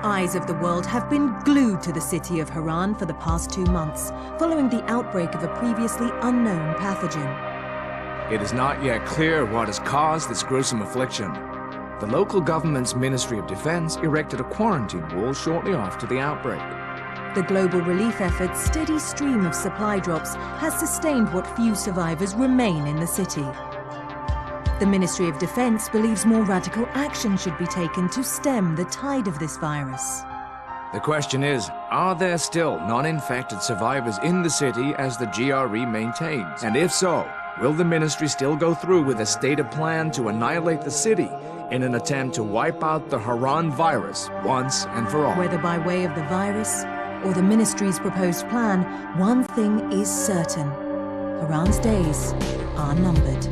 eyes of the world have been glued to the city of Haran for the past 2 months, following the outbreak of a previously unknown pathogen. It is not yet clear what has caused this gruesome affliction. The local government's Ministry of Defense erected a quarantine wall shortly after the outbreak. The global relief effort's steady stream of supply drops has sustained what few survivors remain in the city. The Ministry of Defense believes more radical action should be taken to stem the tide of this virus. The question is, are there still non-infected survivors in the city as the GRE maintains? And if so, will the ministry still go through with a stated plan to annihilate the city in an attempt to wipe out the Haran virus once and for all? Whether by way of the virus or the ministry's proposed plan, one thing is certain: Haran's days are numbered.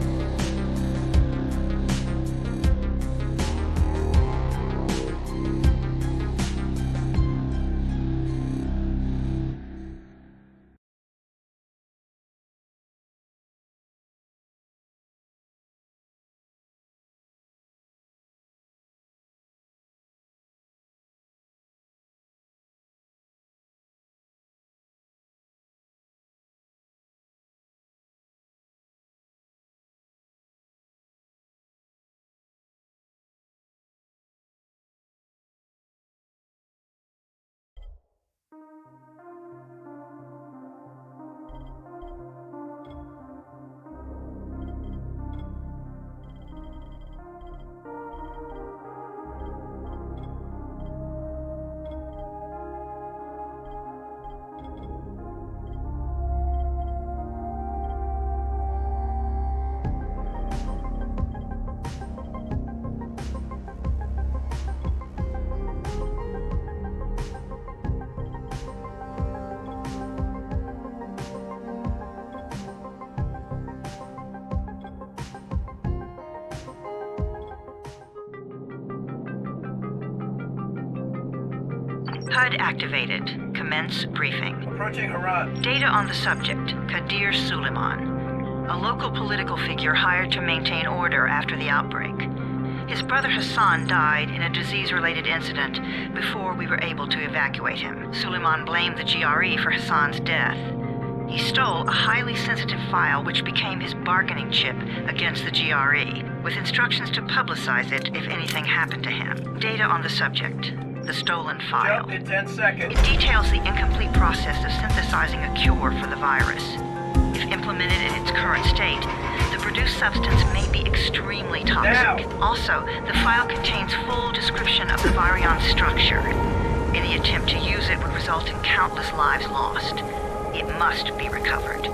HUD activated. Commence briefing. Approaching Haran. Data on the subject, Kadir Suleiman, a local political figure hired to maintain order after the outbreak. His brother Hassan died in a disease-related incident before we were able to evacuate him. Suleiman blamed the GRE for Hassan's death. He stole a highly sensitive file which became his bargaining chip against the GRE, with instructions to publicize it if anything happened to him. Data on the subject, the stolen file. Jump in 10 seconds. It details the incomplete process of synthesizing a cure for the virus. If implemented in its current state, the produced substance may be extremely toxic. Now. Also, the file contains full description of the virion structure. Any attempt to use it would result in countless lives lost. It must be recovered.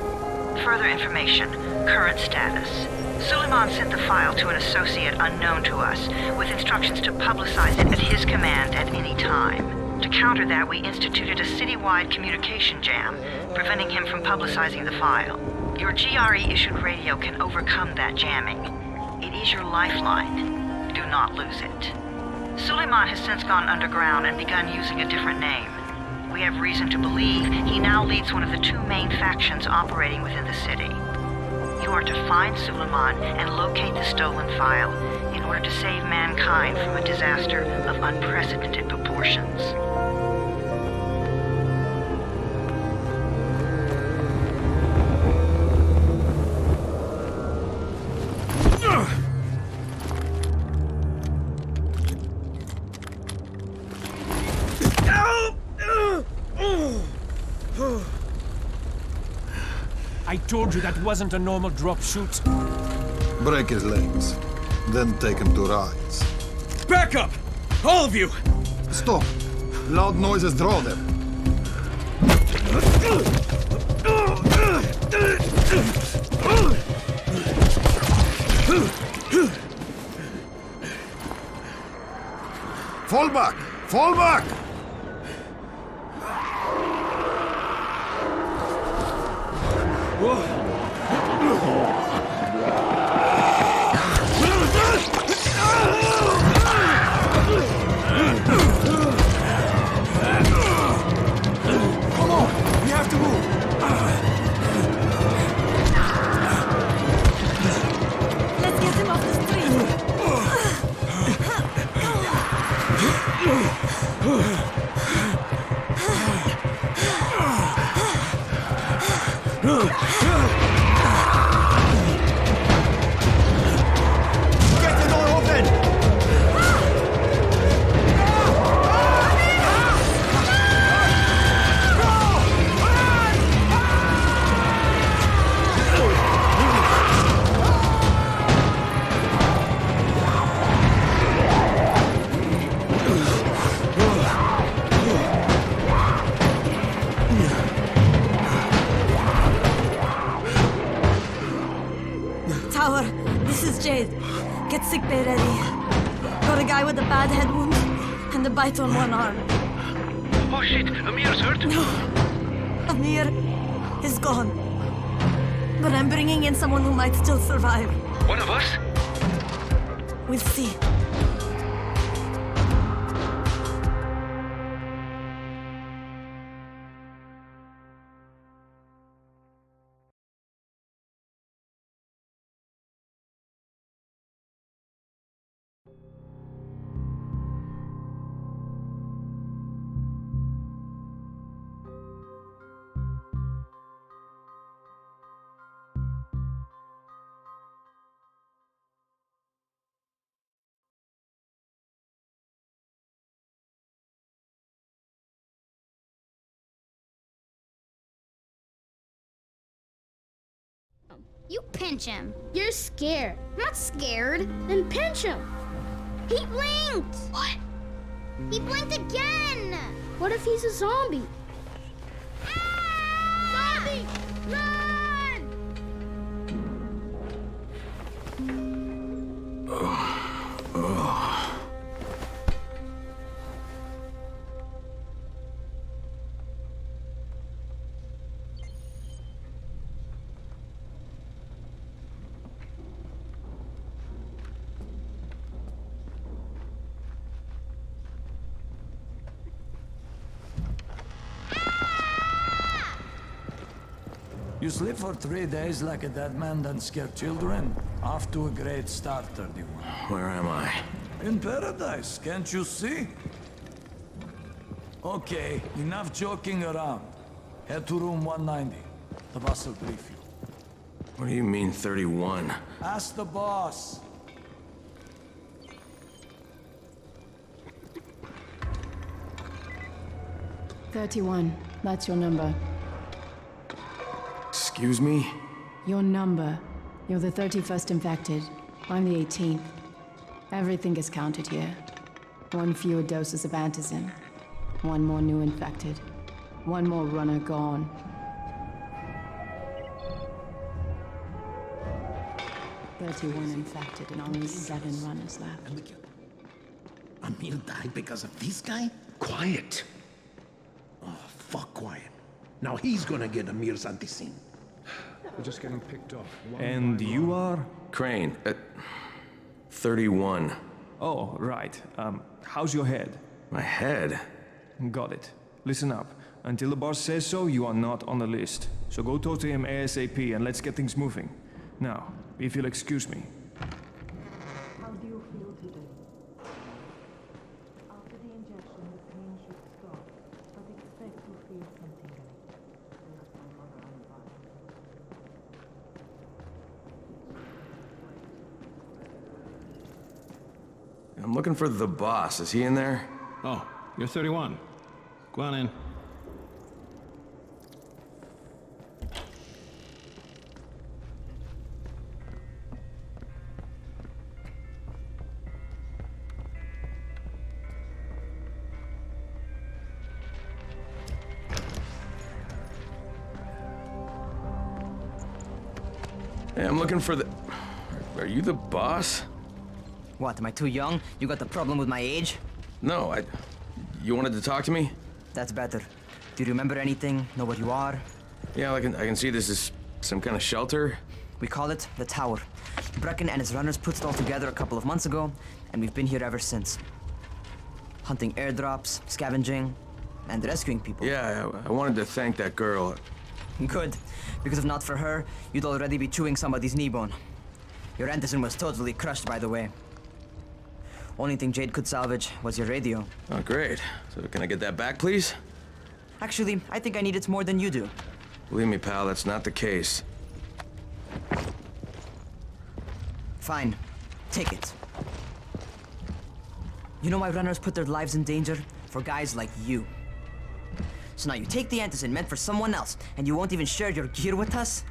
Further information, current status. Suleiman sent the file to an associate unknown to us, with instructions to publicize it at his command at any time. To counter that, we instituted a citywide communication jam, preventing him from publicizing the file. Your GRE-issued radio can overcome that jamming. It is your lifeline. Do not lose it. Suleiman has since gone underground and begun using a different name. We have reason to believe he now leads one of the two main factions operating within the city. You are to find Suleiman and locate the stolen file in order to save mankind from a disaster of unprecedented proportions. I told you that wasn't a normal drop shoot. Break his legs, then take him to rides. Back up! All of you! Stop! Loud noises draw them. Fall back! Fall back! Come on! We have to move! Let's get him off the street! Tower, this is Jade. Get sickbay ready. Got a guy with a bad head wound and a bite on one arm. Oh shit, Amir's hurt? No, Amir is gone. But I'm bringing in someone who might still survive. One of us? We'll see. You pinch him. You're scared. I'm not scared. Then pinch him. He blinked. What? He blinked again. What if he's a zombie? Ah! Zombie! Run! You sleep for 3 days like a dead man, then scare children? Off to a great start, 31. Where am I? In paradise, can't you see? Okay, enough joking around. Head to room 190. The boss will brief you. What do you mean, 31? Ask the boss. That's your number. Excuse me? Your number. You're the 31st infected. I'm the 18th. Everything is counted here. 1 fewer doses of antizin. 1 more new infected. 1 more runner gone. "31 infected and only 7 runners left." Amir died because of this guy? Quiet. Oh, fuck quiet. Now he's gonna get Amir's anti-scene. We're just getting picked off. And you are? Crane. 31. Oh, right. How's your head? My head? Got it. Listen up. Until the boss says so, you are not on the list. So go talk to him ASAP and let's get things moving. Now, if you'll excuse me. How do you feel today? After the injection, the pain should stop, but expect to feel something else. I'm looking for the boss. Is he in there? Oh, you're 31. Go on in. Hey, I'm looking for the... Are you the boss? What, am I too young? You got the problem with my age? No, You wanted to talk to me? That's better. Do you remember anything? Know what you are? Yeah, I can see this is some kind of shelter. We call it the Tower. Brecken and his runners put it all together a couple of months ago, and we've been here ever since. Hunting airdrops, scavenging, and rescuing people. Yeah, I wanted to thank that girl. Good, because if not for her, you'd already be chewing somebody's knee bone. Your antizin was totally crushed, by the way. Only thing Jade could salvage was your radio. Oh, great. So can I get that back, please? Actually, I think I need it more than you do. Believe me, pal, that's not the case. Fine. Take it. You know why runners put their lives in danger? For guys like you. So now you take the antizin meant for someone else, and you won't even share your gear with us?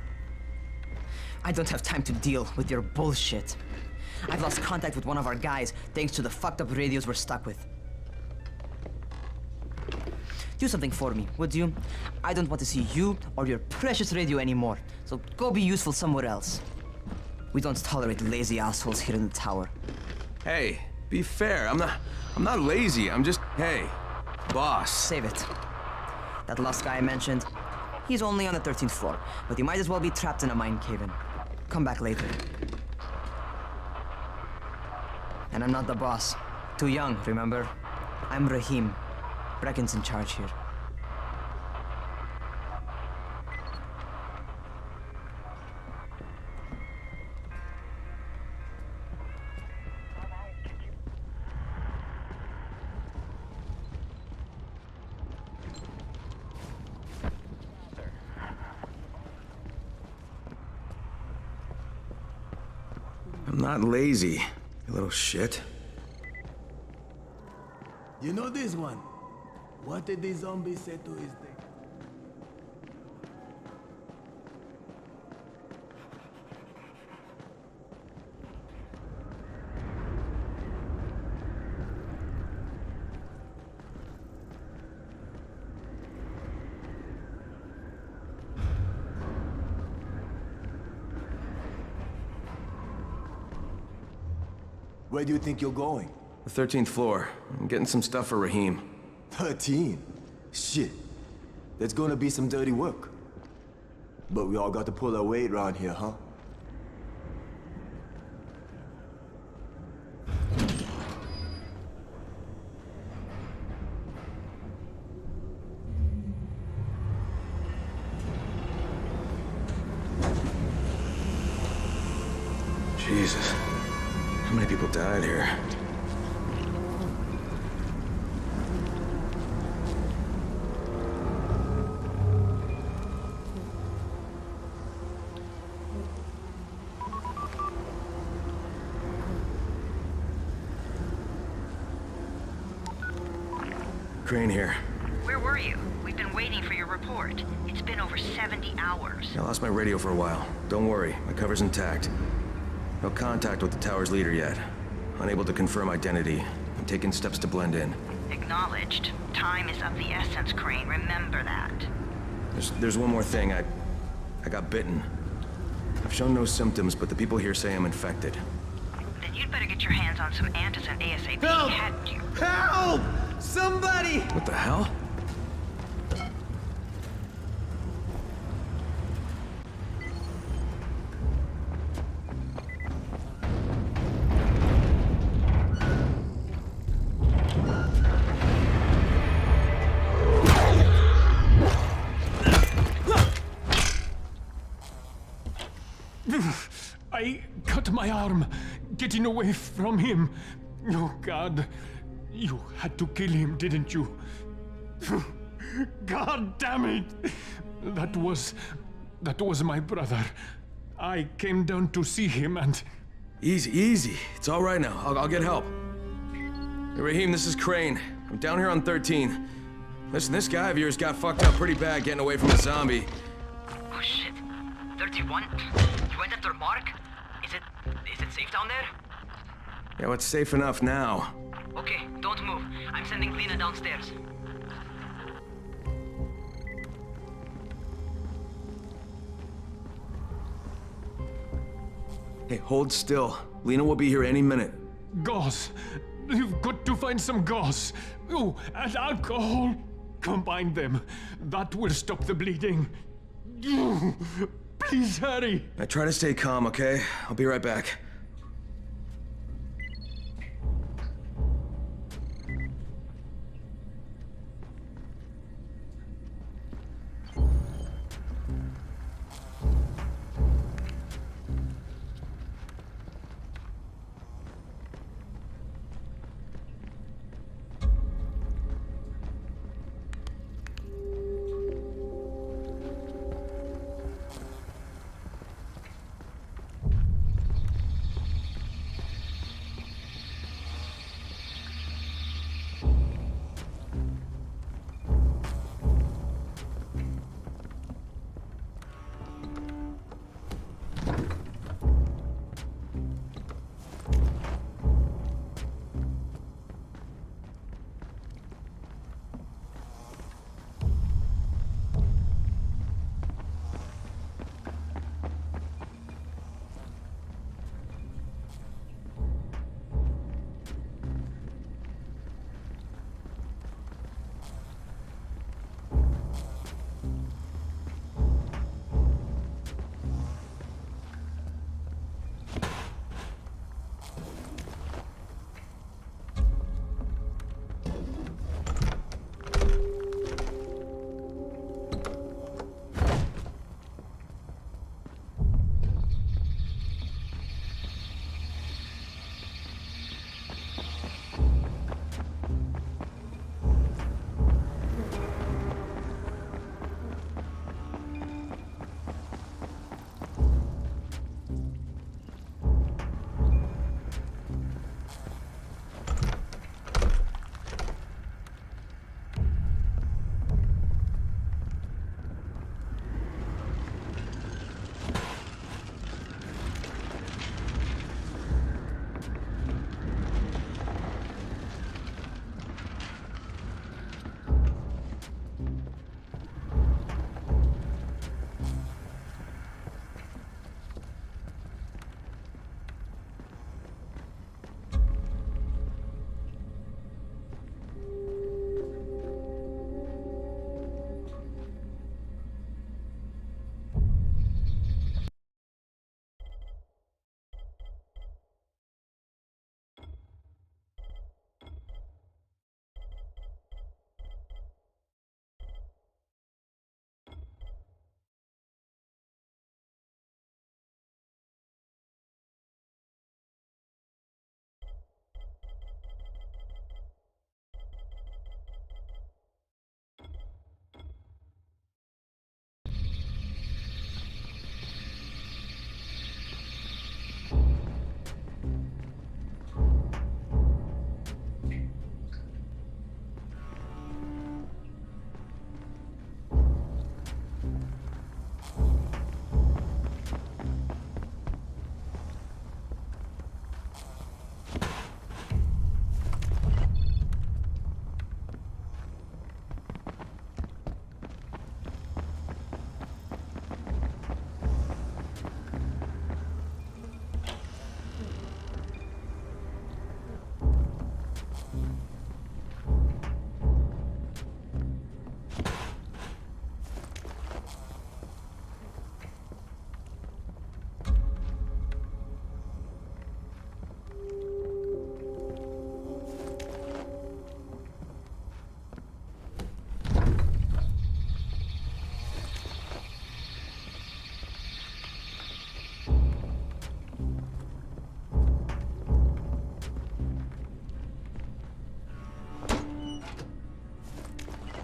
I don't have time to deal with your bullshit. I've lost contact with one of our guys thanks to the fucked up radios we're stuck with. Do something for me, would you? I don't want to see you or your precious radio anymore, so go be useful somewhere else. We don't tolerate lazy assholes here in the tower. Hey, be fair. I'm not lazy. I'm just, hey, boss. Save it. That last guy I mentioned, he's only on the 13th floor, but he might as well be trapped in a mine cave-in. Come back later. And I'm not the boss. Too young, remember? I'm Rahim. Brecken's in charge here. I'm not lazy, you little shit. You know this one? What did the zombie say to his thing? Where do you think you're going? The 13th floor. I'm getting some stuff for Rahim. 13? Shit. There's gonna be some dirty work. But we all got to pull our weight around here, huh? Jesus. How many people died here? Crane here. Where were you? We've been waiting for your report. It's been over 70 hours. I lost my radio for a while. Don't worry, my cover's intact. No contact with the tower's leader yet. Unable to confirm identity. I'm taking steps to blend in. Acknowledged. Time is of the essence, Crane. Remember that. There's one more thing. I got bitten. I've shown no symptoms, but the people here say I'm infected. Then you'd better get your hands on some antacin ASAP. Help! Hadn't you? Help! Somebody! What the hell? I cut my arm getting away from him. Oh, God. You had to kill him, didn't you? God damn it! That was my brother. I came down to see him and... Easy. It's all right now. I'll get help. Hey, Rahim, this is Crane. I'm down here on 13. Listen, this guy of yours got fucked up pretty bad getting away from a zombie. Oh, shit. 31? You went after Mark? Is it safe down there? Yeah, well, it's safe enough now. Okay, don't move. I'm sending Lena downstairs. Hey, hold still. Lena will be here any minute. Gauze. You've got to find some gauze. Oh, and alcohol. Combine them. That will stop the bleeding. Please hurry. I try to stay calm, okay? I'll be right back.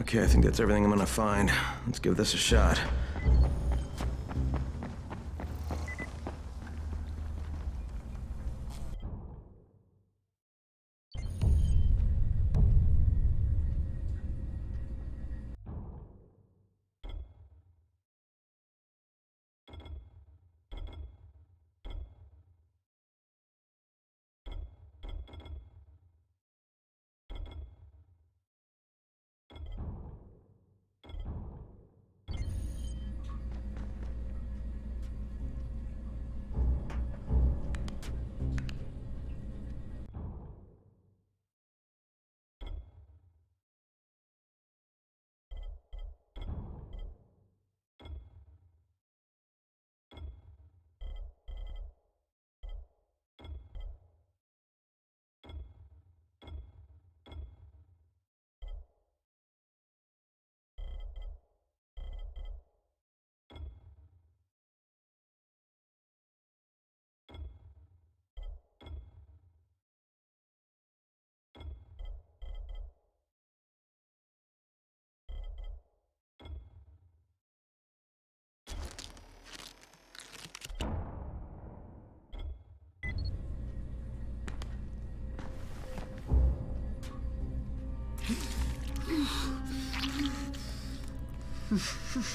Okay, I think that's everything I'm gonna find. Let's give this a shot.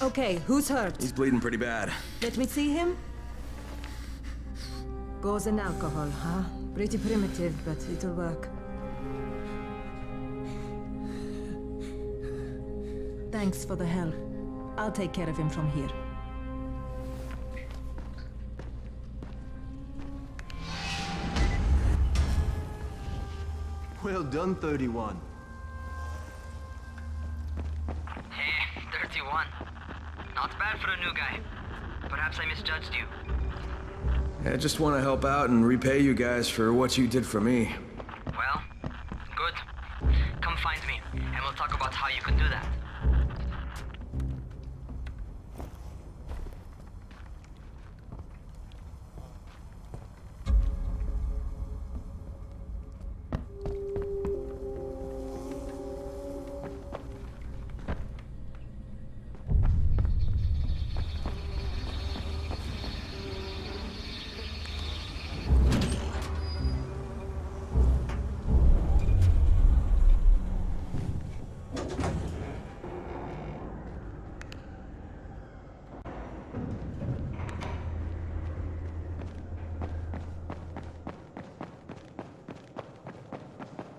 Okay, who's hurt? He's bleeding pretty bad. Let me see him. Gauze and alcohol, huh? Pretty primitive, but it'll work. Thanks for the help. I'll take care of him from here. Well done, 31. Hey, 31. Not bad for a new guy. Perhaps I misjudged you. I just want to help out and repay you guys for what you did for me. Well, good. Come find me, and we'll talk about how you can do that.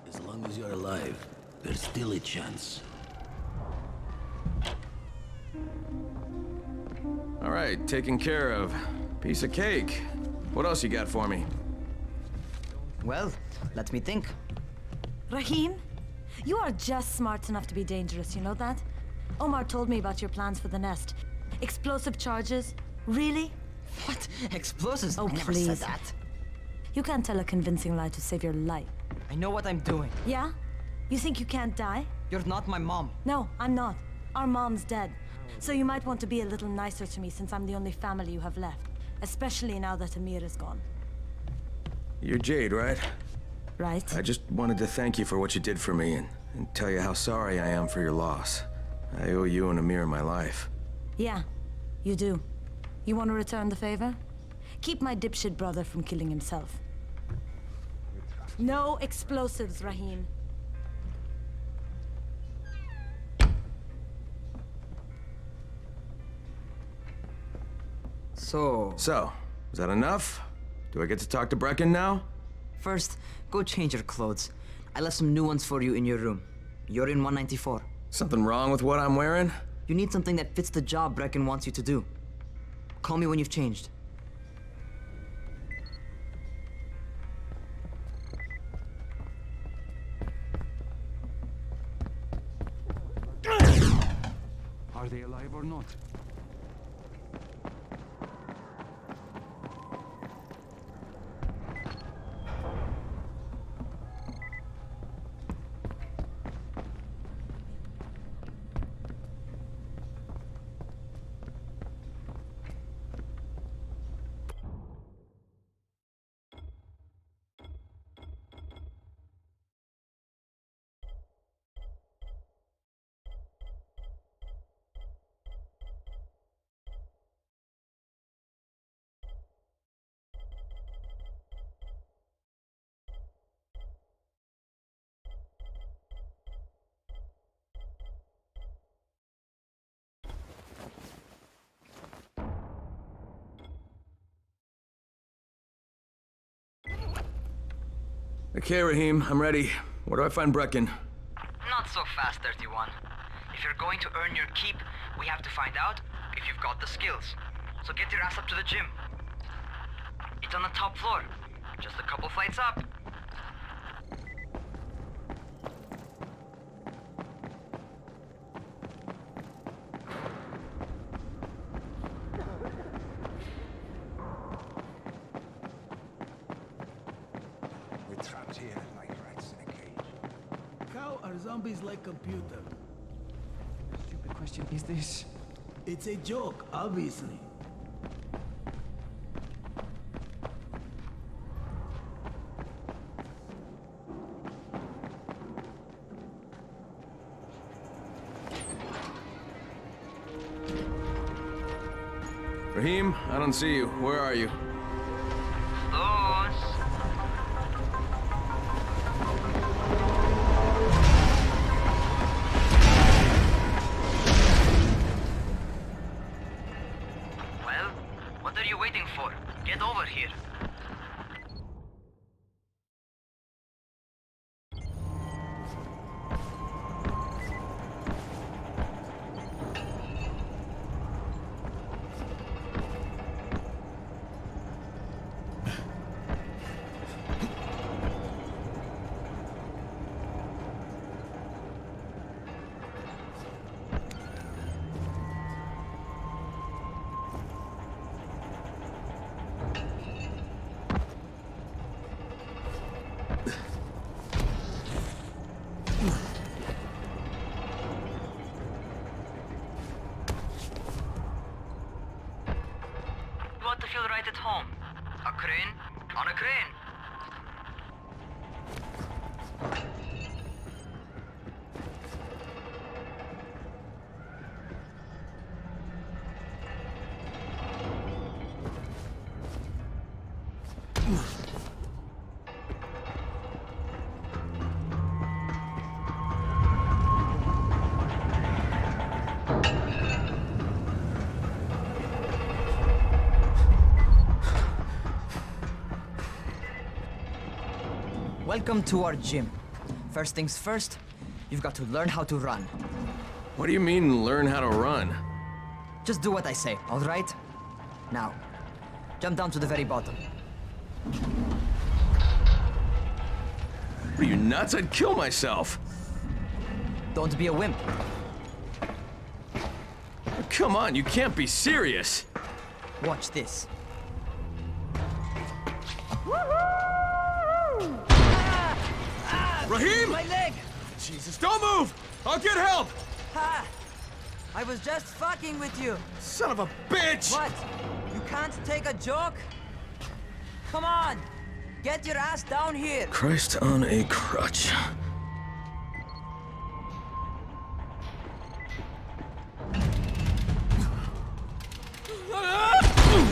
As long as you're alive, there's still a chance. All right, taken care of. Piece of cake. What else you got for me? Well, let me think. Rahim, you are just smart enough to be dangerous, you know that? Omar told me about your plans for the nest. Explosive charges? Really? What? Explosives? Oh, I never please. said that. You can't tell a convincing lie to save your life. I know what I'm doing. Yeah? You think you can't die? You're not my mom. No, I'm not. Our mom's dead. So you might want to be a little nicer to me since I'm the only family you have left. Especially now that Amir is gone. You're Jade, right? Right. I just wanted to thank you for what you did for me and tell you how sorry I am for your loss. I owe you and Amir my life. Yeah, you do. You want to return the favor? Keep my dipshit brother from killing himself. No explosives, Rahim. So, is that enough? Do I get to talk to Brecken now? first, go change your clothes. I left some new ones for you in your room. You're in 194. Something wrong with what I'm wearing? You need something that fits the job Brecken wants you to do. Call me when you've changed. Are they alive or not? Okay, Raheem, I'm ready. Where do I find Brecken? Not so fast, 31. If you're going to earn your keep, we have to find out if you've got the skills. So get your ass up to the gym. It's on the top floor. Just a couple flights up. We're trapped here like rats in a cage. How are zombies like computer? Stupid question is this? It's a joke, obviously. Raheem, I don't see you. Where are you? Well, what are you waiting for? Get over here. You want to feel right at home. A crane on a crane. Welcome to our gym. First things first, you've got to learn how to run. What do you mean, learn how to run? Just do what I say, all right? Now, jump down to the very bottom. Are you nuts? I'd kill myself. Don't be a wimp. Come on, you can't be serious. Watch this. Raheem! My leg! Jesus, don't move! I'll get help! Ha! I was just fucking with you. Son of a bitch! What? You can't take a joke? Come on! Get your ass down here! Christ on a crutch.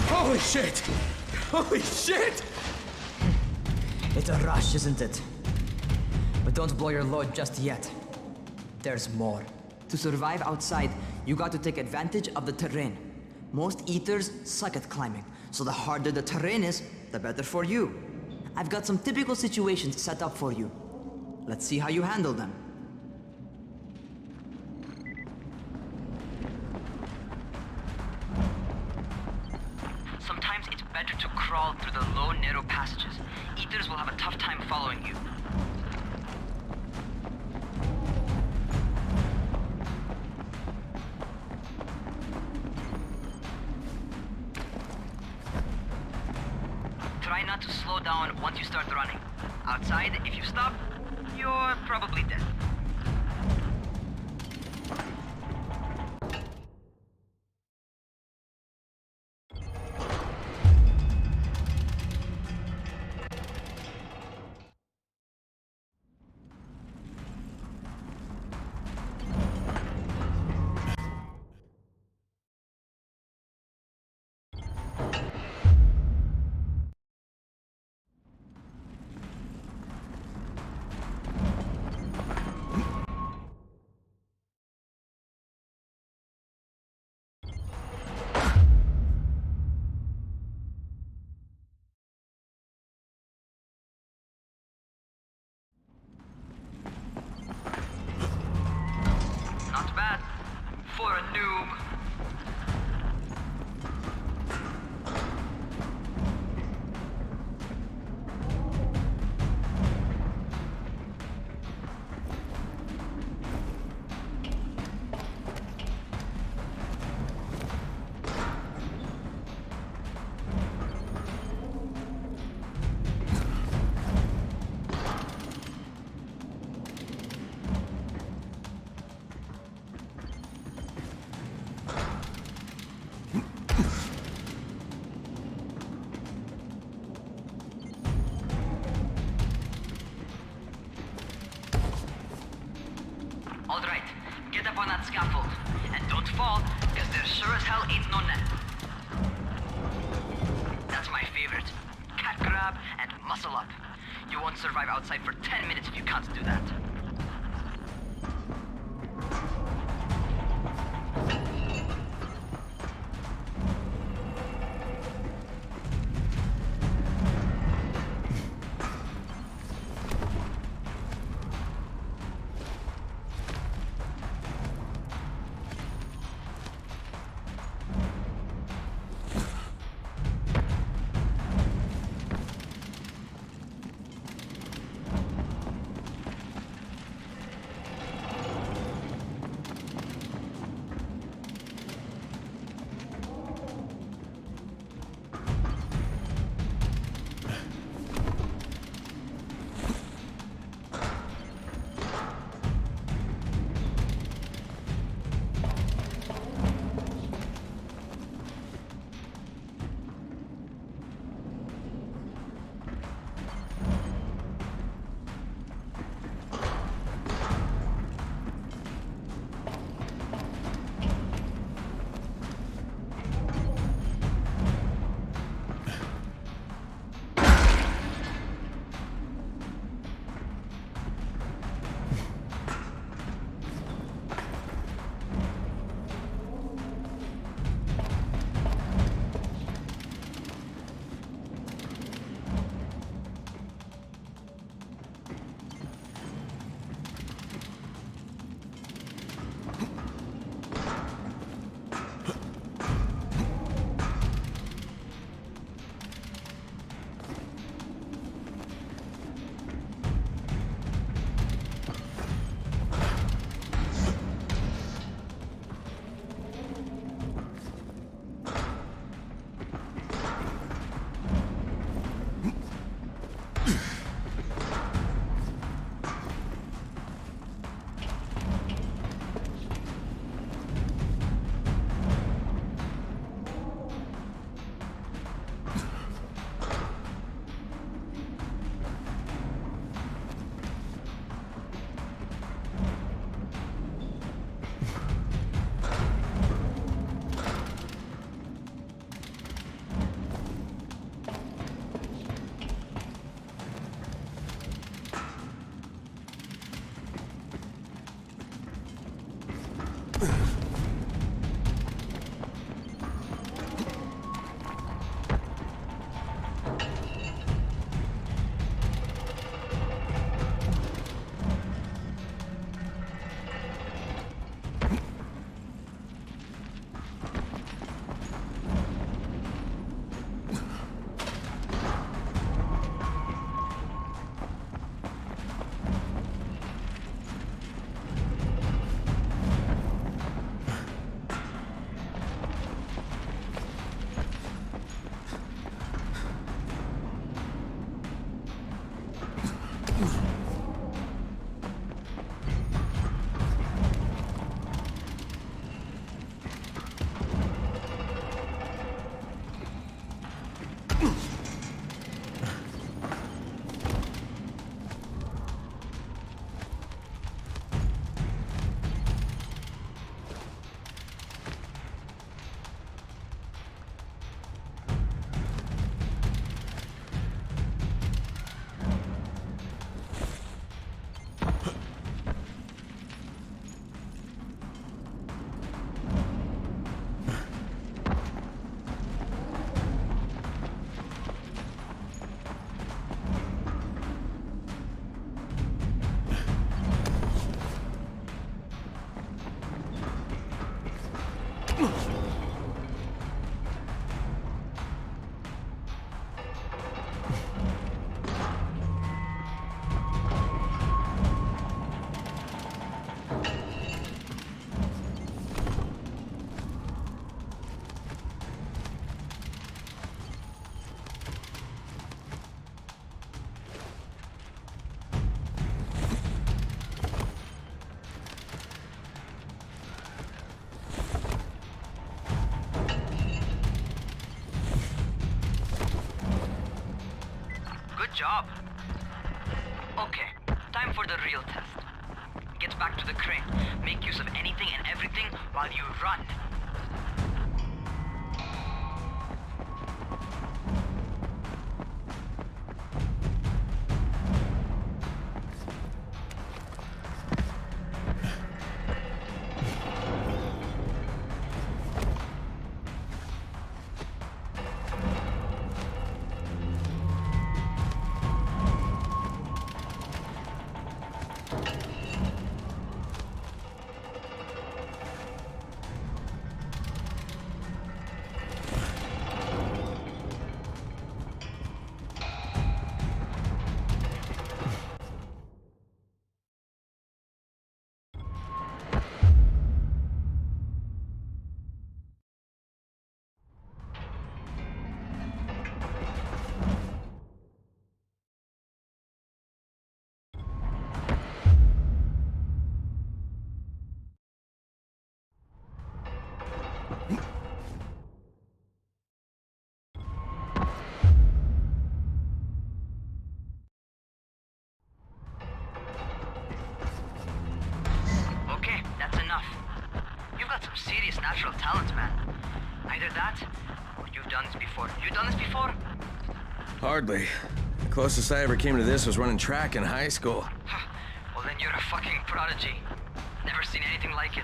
Holy shit! Holy shit! It's a rush, isn't it? But don't blow your load just yet. There's more. To survive outside, you got to take advantage of the terrain. Most eaters suck at climbing, so the harder the terrain is, the better for you. I've got some typical situations set up for you. Let's see how you handle them. Sometimes it's better to crawl through the low, narrow passages. Eaters will have a tough time following you. Try not to slow down once you start running. Outside, if you stop, you're probably dead. All right, get up on that scaffold. And don't fall, because there sure as hell ain't no net. That's my favorite. Cat grab and muscle up. You won't survive outside for 10 minutes if you can't do that. Good job. Okay, time for the real test. Get back to the crane. Make use of anything and everything while you run. Okay, that's enough. You've got some serious natural talent, man. Either that, or you've done this before. You done this before? Hardly. The closest I ever came to this was running track in high school. Well, then you're a fucking prodigy. Never seen anything like it.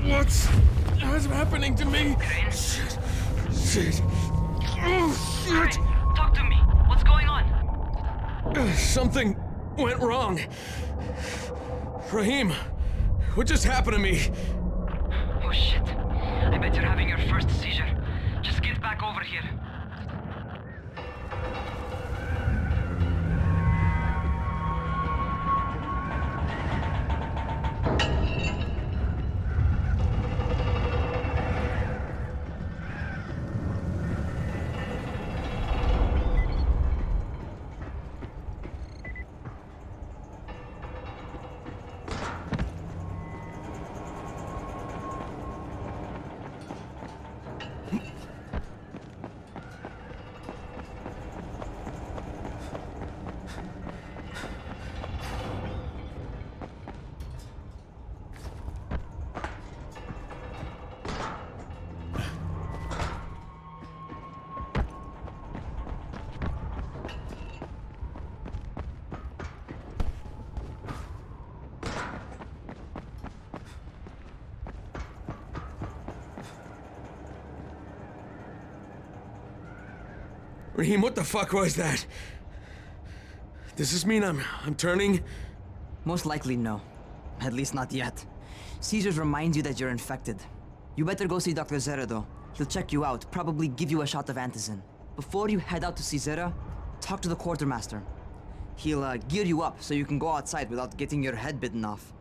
What's happening to me? Shit. Shit. Oh, shit. Talk to me. What's going on? Something went wrong. Raheem, what just happened to me? Oh shit. I bet you're having your first seizure. Just get back over here. Raheem, what the fuck was that? Does this mean I'm turning? Most likely no. At least not yet. Seizures remind you that you're infected. You better go see Dr. Zera though. He'll check you out, probably give you a shot of antizin. Before you head out to see Zera, talk to the quartermaster. He'll gear you up so you can go outside without getting your head bitten off.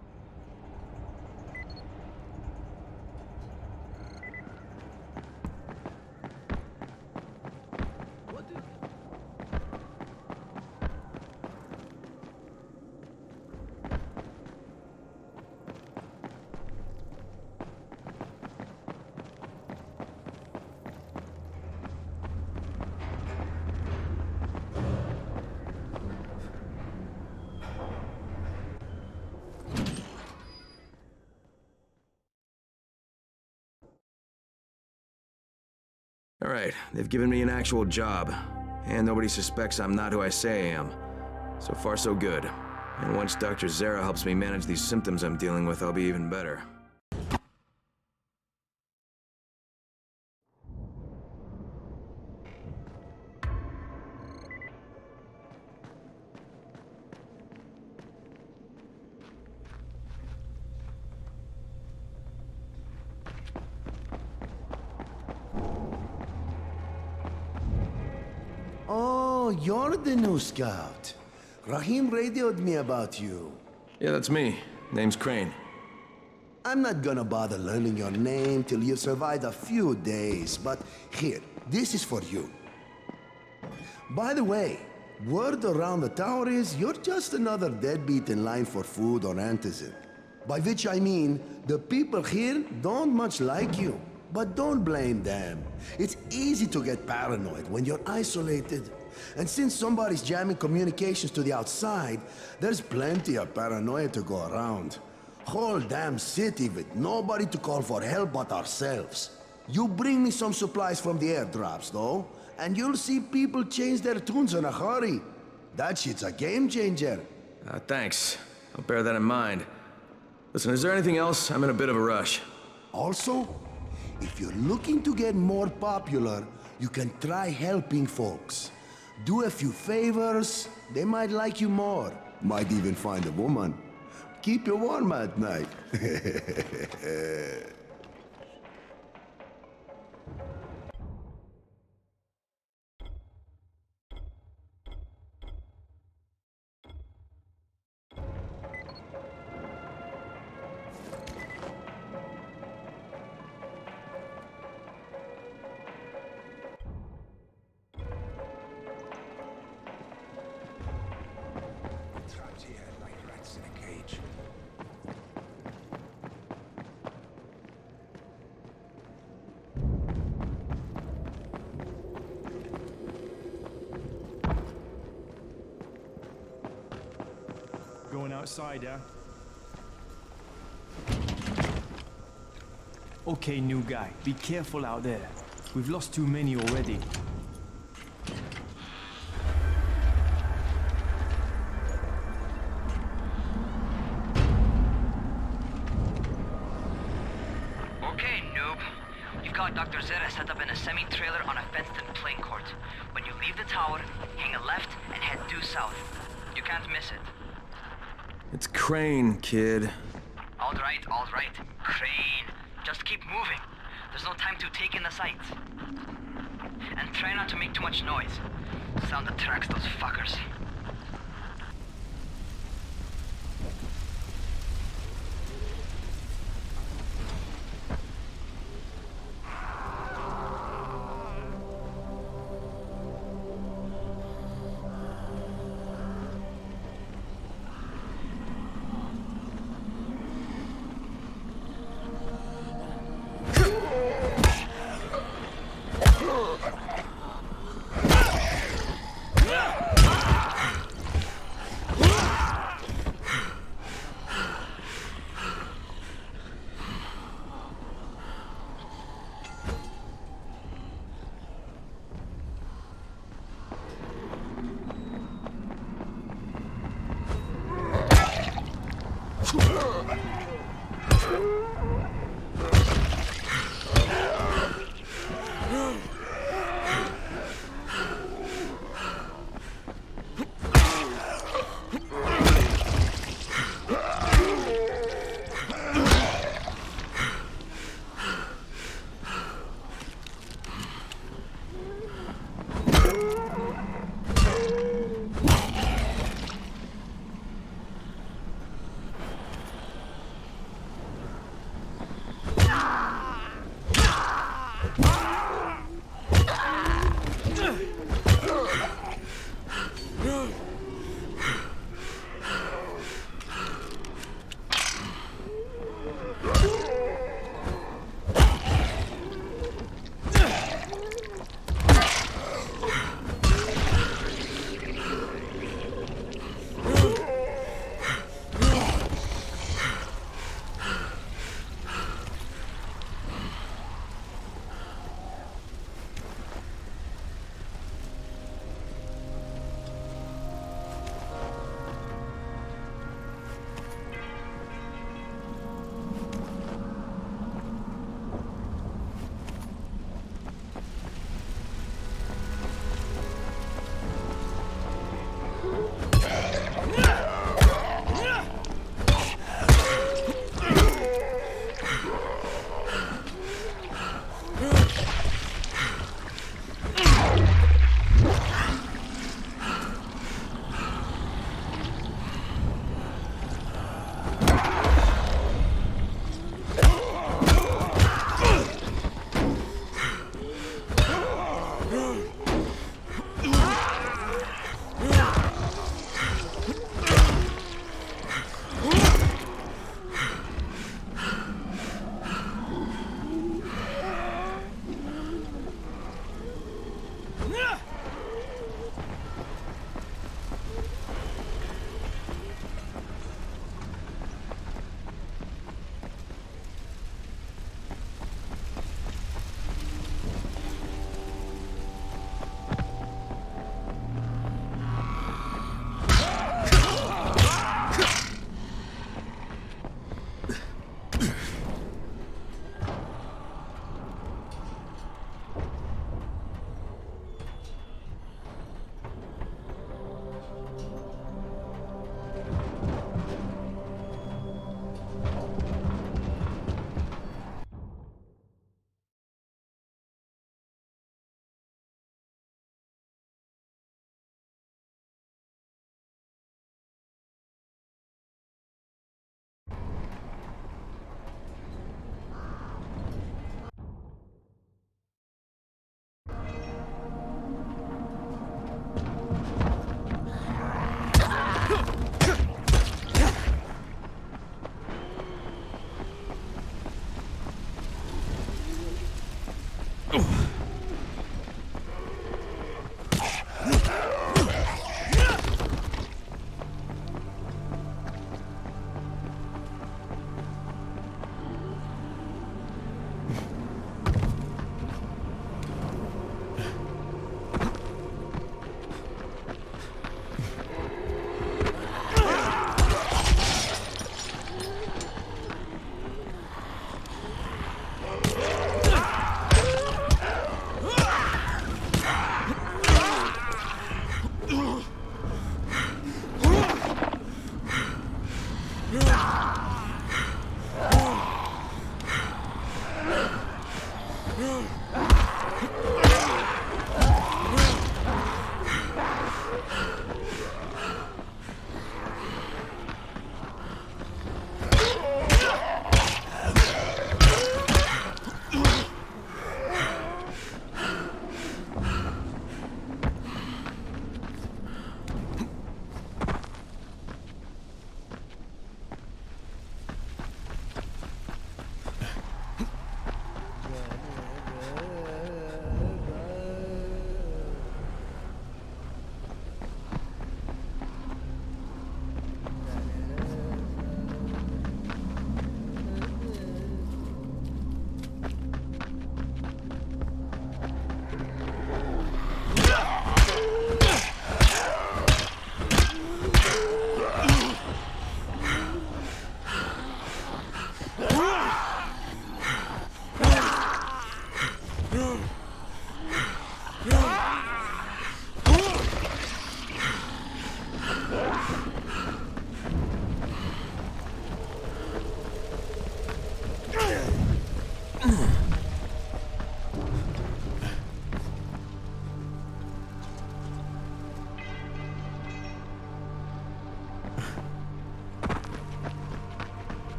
All right, they've given me an actual job, and nobody suspects I'm not who I say I am. So far, so good. And once Dr. Zera helps me manage these symptoms I'm dealing with, I'll be even better. Oh, you're the new scout. Raheem radioed me about you. Yeah, that's me. Name's Crane. I'm not gonna bother learning your name till you've survived a few days, but here, this is for you. By the way, word around the tower is you're just another deadbeat in line for food or antizin. By which I mean, the people here don't much like you. But don't blame them. It's easy to get paranoid when you're isolated. And since somebody's jamming communications to the outside, there's plenty of paranoia to go around. Whole damn city with nobody to call for help but ourselves. You bring me some supplies from the airdrops, though, and you'll see people change their tunes in a hurry. That shit's a game changer. Thanks. I'll bear that in mind. Listen, is there anything else? I'm in a bit of a rush. Also, if you're looking to get more popular, you can try helping folks. Do a few favors, they might like you more. Might even find a woman. Keep you warm at night. Going outside, yeah? Okay, new guy, be careful out there. We've lost too many already. got Dr. Zera set up in a semi-trailer on a fenced-in playing court. When you leave the tower, hang a left and head due south. You can't miss it. It's Crane, kid. All right. Crane. Just keep moving. There's no time to take in the sights. And try not to make too much noise. Sound attracts those fuckers.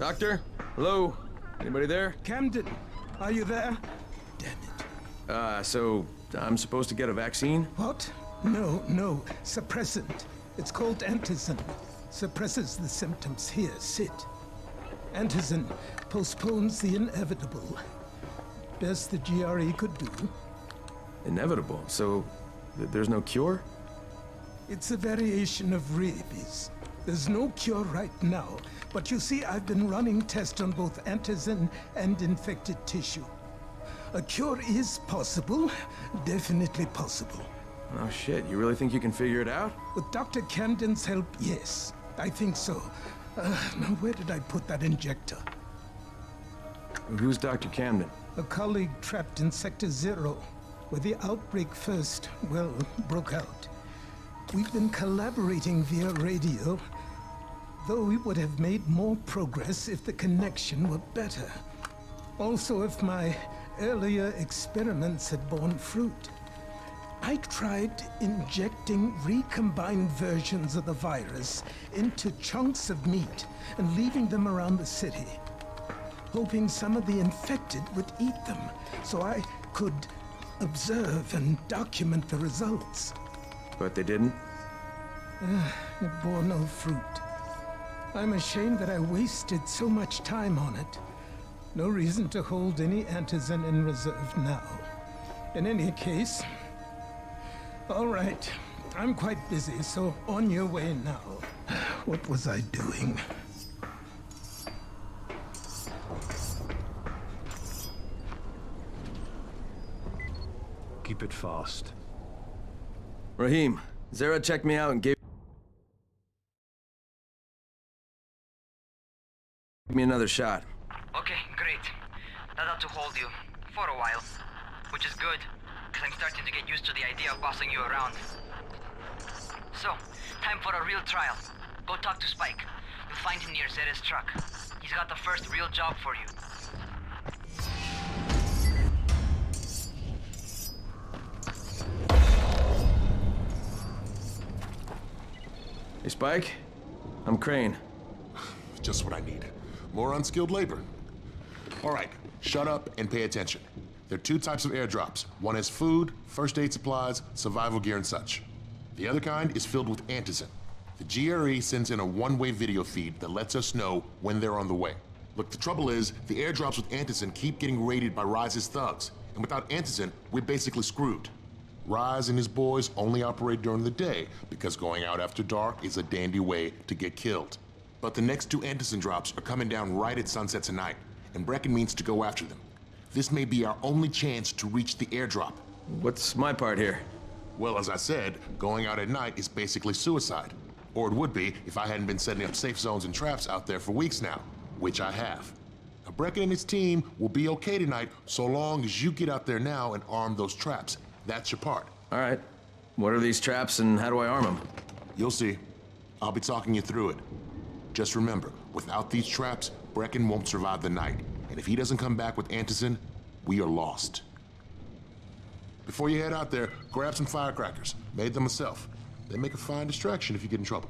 Doctor? Hello? Anybody there? Camden, are you there? So I'm supposed to get a vaccine? What? No. Suppressant. It's called Antecin. Suppresses the symptoms. Here, sit. Antecin postpones the inevitable. Best the GRE could do. Inevitable? So there's no cure? It's a variation of rabies. There's no cure right now, but you see, I've been running tests on both Antecin and infected tissue. A cure is possible, definitely possible. Oh shit, you really think you can figure it out? With Dr. Camden's help, yes. I think so. Now where did I put that injector? Who's Dr. Camden? A colleague trapped in Sector 0, where the outbreak first, well, broke out. We've been collaborating via radio, though we would have made more progress if the connection were better. Also, if my earlier experiments had borne fruit. I tried injecting recombined versions of the virus into chunks of meat and leaving them around the city, hoping some of the infected would eat them so I could observe and document the results. But they didn't? It bore no fruit. I'm ashamed that I wasted so much time on it. No reason to hold any Antecin in reserve now. In any case, all right. I'm quite busy, so on your way now. What was I doing? Keep it fast. Rahim, Zara checked me out and gave me another shot. Okay, great. That ought to hold you. For a while. Which is good, because I'm starting to get used to the idea of bossing you around. So, time for a real trial. Go talk to Spike. You'll find him near Zera's truck. He's got the first real job for you. Hey, Spike. I'm Crane. Just what I need. More unskilled labor. All right, shut up and pay attention. There are two types of airdrops. One is food, first aid supplies, survival gear, and such. The other kind is filled with antizin. The GRE sends in a one-way video feed that lets us know when they're on the way. Look, the trouble is, the airdrops with antizin keep getting raided by Rise's thugs, and without antizin, we're basically screwed. Rise and his boys only operate during the day because going out after dark is a dandy way to get killed. But the next 2 antizin drops are coming down right at sunset tonight, and Brecken means to go after them. This may be our only chance to reach the airdrop. What's my part here? Well, as I said, going out at night is basically suicide. Or it would be if I hadn't been setting up safe zones and traps out there for weeks now, which I have. Now, Brecken and his team will be okay tonight so long as you get out there now and arm those traps. That's your part. All right. What are these traps and how do I arm them? You'll see. I'll be talking you through it. Just remember, without these traps, Brecken won't survive the night. And if he doesn't come back with antizin, we are lost. Before you head out there, grab some firecrackers. Made them myself. They make a fine distraction if you get in trouble.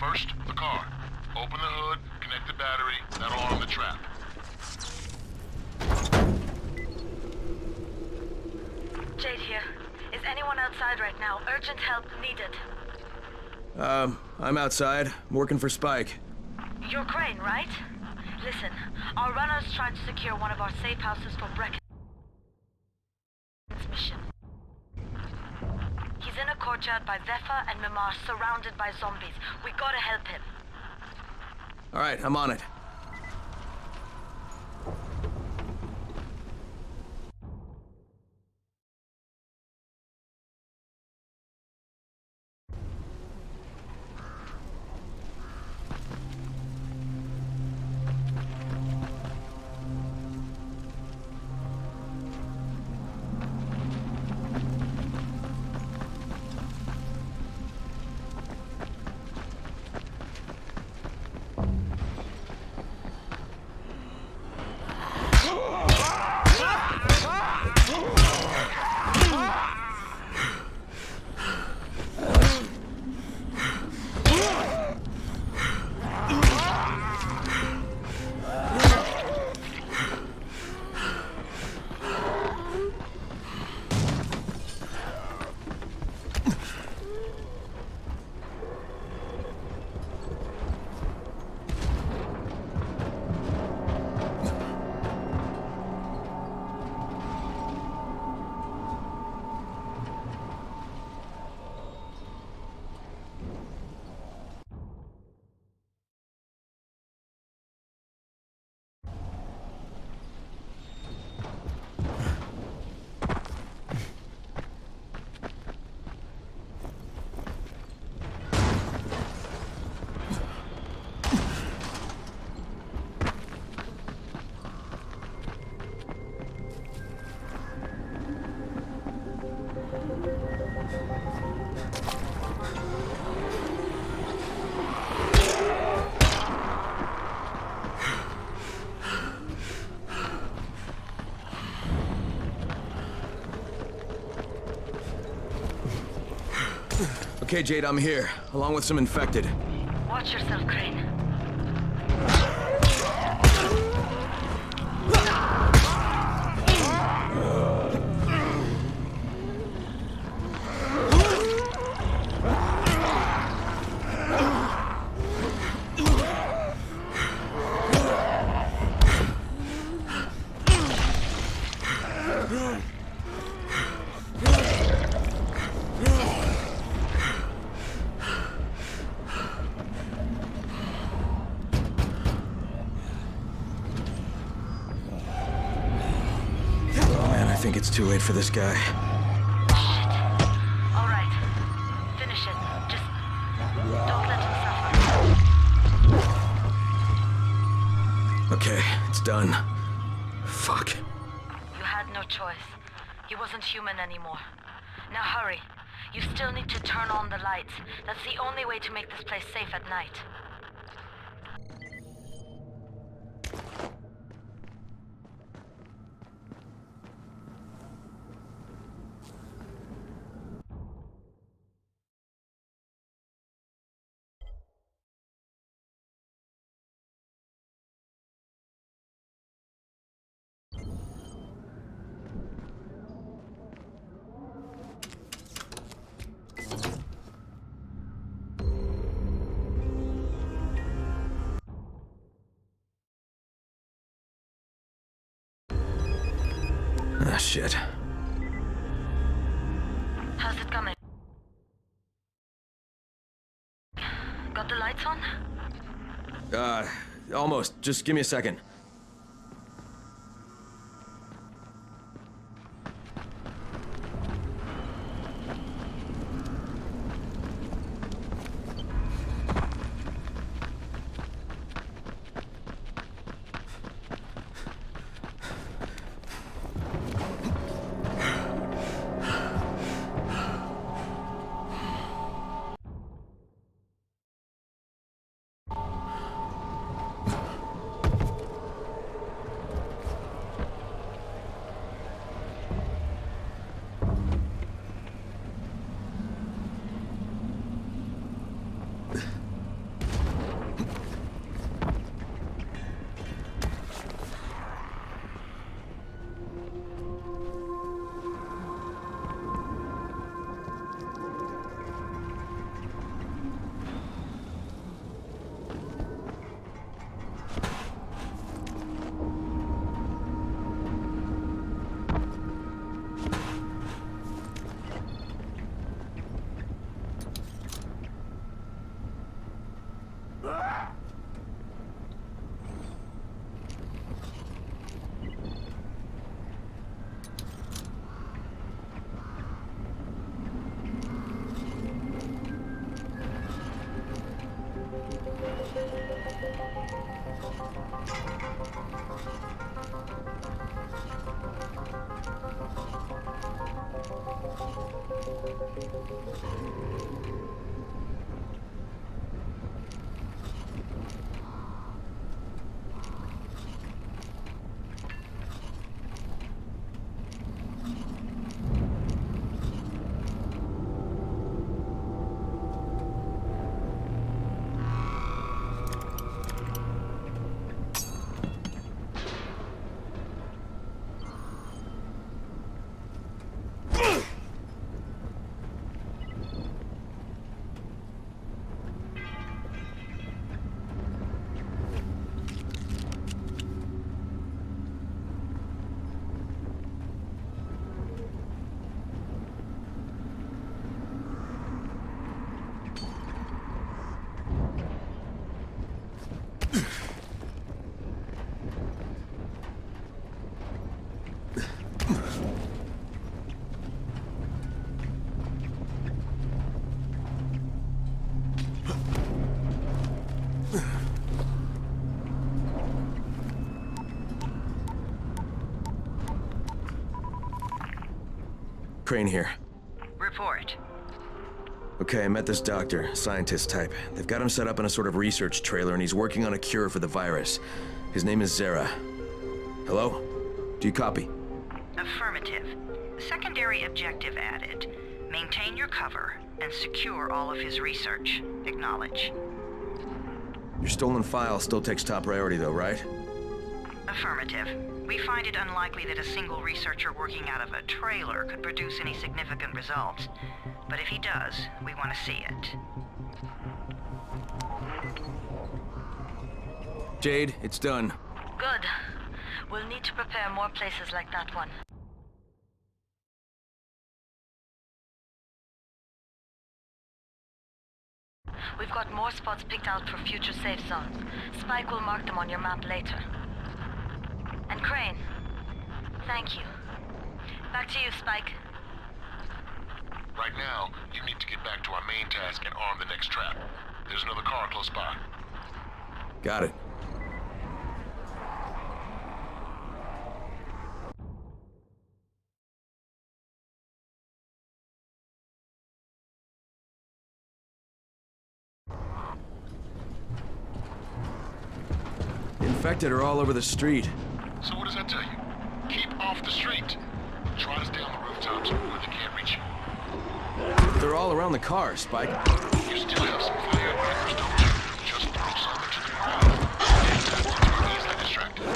First, the car. Open the hood, connect the battery, that'll arm the trap. Jade here. Is anyone outside right now? Urgent help needed. I'm outside. I'm working for Spike. You're Crane, right? Listen, our runners tried to secure one of our safe houses for Brecken's mission. He's in a courtyard by Vefa and Mimar, surrounded by zombies. We gotta help him. All right, I'm on it. Okay, Jade, I'm here, along with some infected. Watch yourself, Crane. I think it's too late for this guy. All right. Finish it. Just don't let him suffer. Okay, it's done. Fuck. You had no choice. He wasn't human anymore. Now hurry. You still need to turn on the lights. That's the only way to make this place safe at night. Ah, shit. How's it coming? Got the lights on? Almost. Just give me a second. Crane here. Report. Okay, I met this doctor, scientist type. They've got him set up in a sort of research trailer, and he's working on a cure for the virus. His name is Zera. Hello? Do you copy? Affirmative. Secondary objective added. Maintain your cover. and secure all of his research. Acknowledge. Your stolen file still takes top priority though, right? Affirmative. We find it unlikely that a single researcher working out of a trailer could produce any significant results. But if he does, we want to see it. Jade, it's done. Good. We'll need to prepare more places like that one. We've got more spots picked out for future safe zones. Spike will mark them on your map later. And Crane, thank you. Back to you, Spike. Right now, you need to get back to our main task and arm the next trap. There's another car close by. Got it. Infected are all over the street. So what does that tell you? Keep off the street. Try to stay on the rooftops where they can't reach you. They're all around the car, Spike. You still have some firecrackers, don't you? Just throw some into the crowd. And you're easily distracted.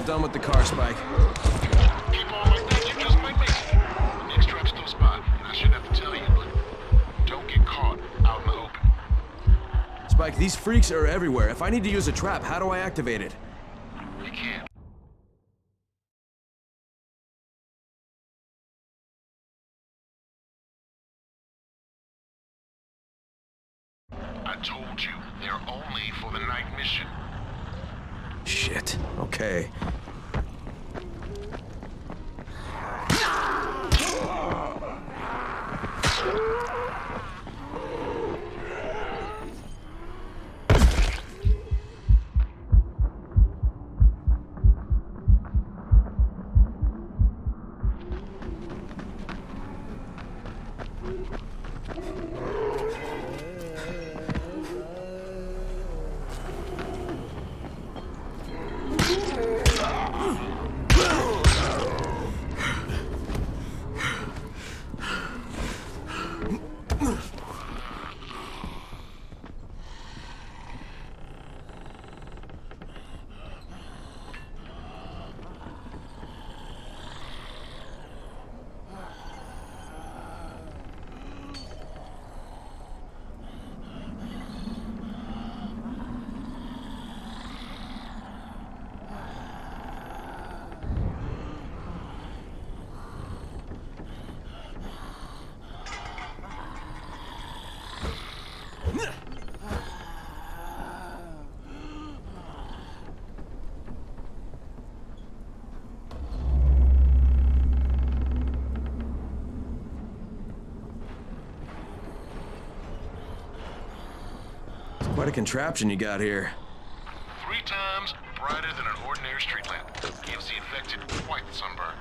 Done with the car, Spike. Keep on like that, you just might make it. The next trap's close by, and I shouldn't have to tell you, but don't get caught out in the open. Spike, these freaks are everywhere. If I need to use a trap, how do I activate it? You can't. I told you, they're only for the night mission. Shit. Okay. Quite a contraption you got here. 3 times brighter than an ordinary street lamp. Gives the infected quite the sunburn.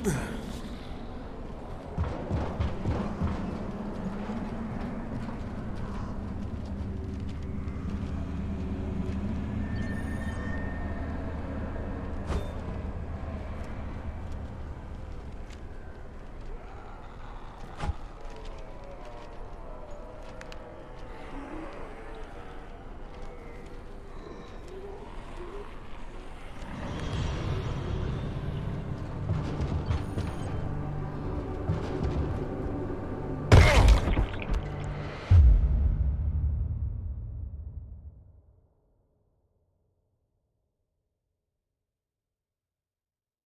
Ugh.